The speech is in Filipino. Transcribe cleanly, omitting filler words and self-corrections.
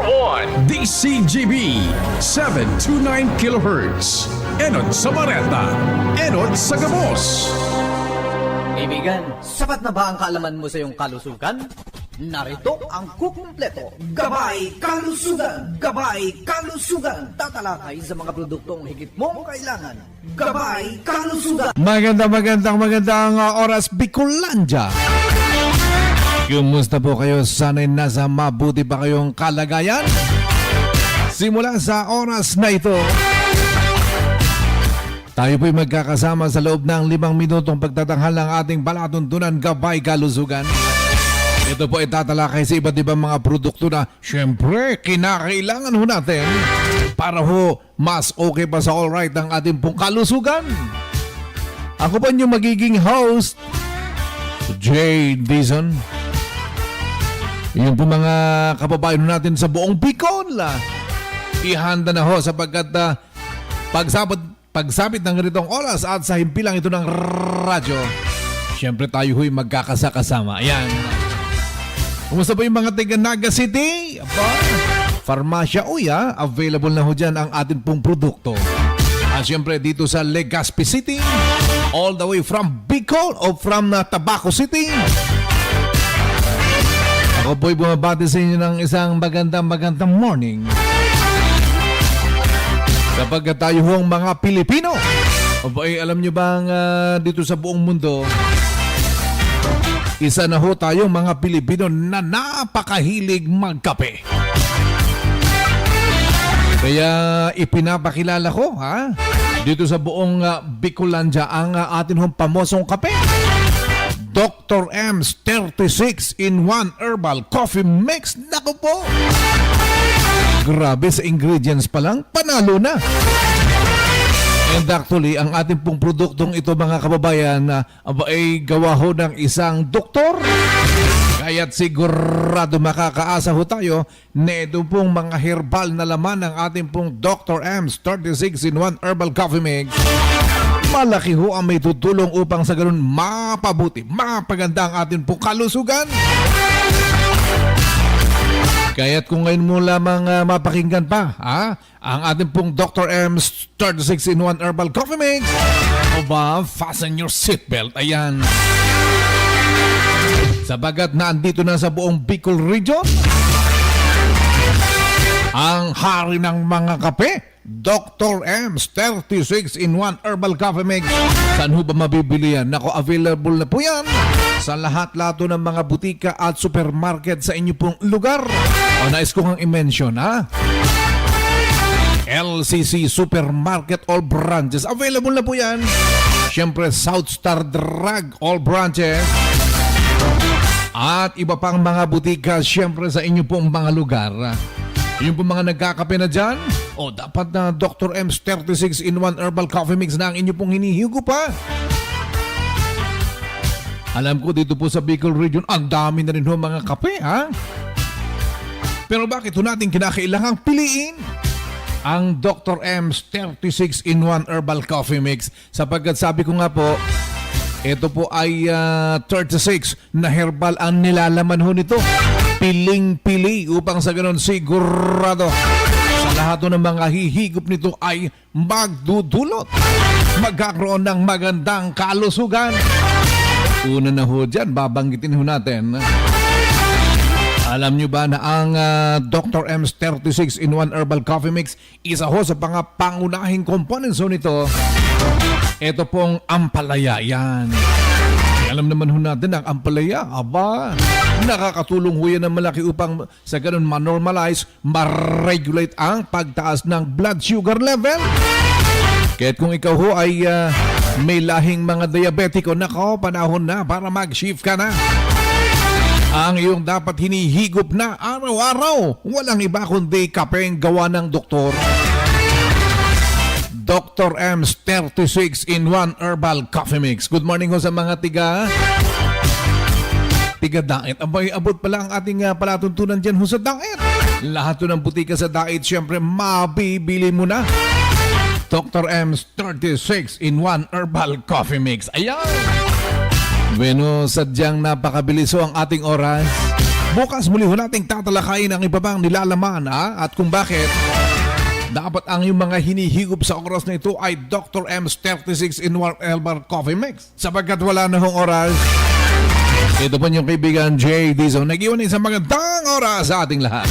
on DCGB 729 kHz. Enod sa Bareta, Enod sa Gabos. Kaibigan, sapat na ba ang kaalaman mo sa iyong kalusugan? Narito ang kukumpleto. Gabay Kalusugan! Gabay Kalusugan! Tatalakay sa mga produktong higit mong kailangan. Gabay Kalusugan! Magandang oras, Bicolandia. Kumusta po kayo? Sana'y nasa mabuti pa kayong kalagayan? Simula sa oras na ito, tayo po'y magkakasama sa loob ng 5 minutong pagtatanghal ng ating palatuntunan Gabay Kalusugan. Ito po ay tatalakay sa iba't ibang mga produkto na syempre kinakailangan ho natin para ho mas okay pa sa alright ang ating pong kalusugan. Ako po yung magiging host, Jay Dizon. Yung po mga kababayan natin sa buong Bicol. Ihanda na ho sapagkat pagsabit ng ganitong oras at sa himpilang ito ng radyo, syempre tayo ho'y magkakasakasama. Ayan. Kumusta po yung mga taga Naga City? Farmasya Uya, available na ho dyan ang ating pong produkto. At syempre dito sa Legazpi City, all the way from Bicol o from Tabaco City. Ako po'y bumabati sa inyo ng isang magandang morning. Kapag tayo hong mga Pilipino, alam nyo bang dito sa buong mundo, isa na ho tayong mga Pilipino na napakahilig magkape. Kaya ipinapakilala ko dito sa buong Bicolandia ang atin hong pamosong kape. Dr. M's 36 in 1 Herbal Coffee Mix. Naku po! Grabe, sa ingredients pa lang, panalo na. And actually, ang ating pong produktong ito mga kababayan ay gawa ho ng isang doktor. Kaya't sigurado makakaasa ho tayo na ito pong mga herbal na laman ng ating pong Dr. M's 36 in 1 Herbal Coffee Mix. Malaki ho ang may tutulong upang sa ganun mapabuti, mapaganda ang ating pong kalusugan. Kaya't kung ngayon mo lamang mapakinggan pa ang ating pong Dr. M's 36 in 1 Herbal Coffee Mix, fasten your seatbelt. Ayan. Sabagat naandito na sa buong Bicol region ang hari ng mga kape, Dr. M's 36 in 1 Herbal Coffee Mix. Saan ho ba mabibili yan? Nako, available na po yan sa lahat-lahat ng mga butika at supermarket sa inyo pong lugar. O nais ko kang i-mention LCC Supermarket all branches. Available na po yan. Siyempre South Star Drug all branches. At iba pang mga butika siyempre sa inyo pong mga lugar. Yung pong mga nagkakape na dyan, dapat na Dr. M's 36 in 1 Herbal Coffee Mix na ang inyo pong hinihigo pa. Alam ko dito po sa Bicol region, ang dami na rin ho mga kape, Pero bakit ho natin kinakailangang piliin ang Dr. M's 36 in 1 Herbal Coffee Mix? Sapagkat sabi ko nga po, ito po ay 36 na herbal ang nilalaman ho nito. Piling-pili upang sa ganon sigurado sa lahat ng mga hihigop nito ay magdudulot, magkakaroon ng magandang kalusugan. Una na ho dyan, babanggitin ho natin. Alam nyo ba na ang Dr. M's 36 in 1 Herbal Coffee Mix, isa ho sa pangunahing components ho nito, ito pong ampalaya. Yan. Alam naman ho natin ang ampalaya, nakakatulong ho yan ng malaki upang sa ganun ma-normalize, ma-regulate ang pagtaas ng blood sugar level. Kaya't kung ikaw ho ay may lahing mga diabetiko, nako, panahon na para mag-shift ka na. Ang iyong dapat hinihigop na araw-araw, walang iba kundi kapeng gawa ng doktor. Dr. M's 36 in 1 Herbal Coffee Mix. Good morning ho sa mga tiga Dait. Abot pala ang ating palatuntunan dyan ho sa Dait. Lahat ng butika sa Dait, syempre mabibili mo na Dr. M's 36 in 1 Herbal Coffee Mix. Ayan! Bueno, sadyang napakabilis ho ang ating oras. Bukas muli ho nating tatalakayin ang iba pang nilalaman at kung bakit dapat ang yung mga hinihigop sa oras na ito ay Dr. M's 36 in 1 Elbar Coffee Mix. Sapagkat wala na hong oras, ito po yung kaibigan Jay Dizon. Nag-iwan sa magandang oras sa ating lahat.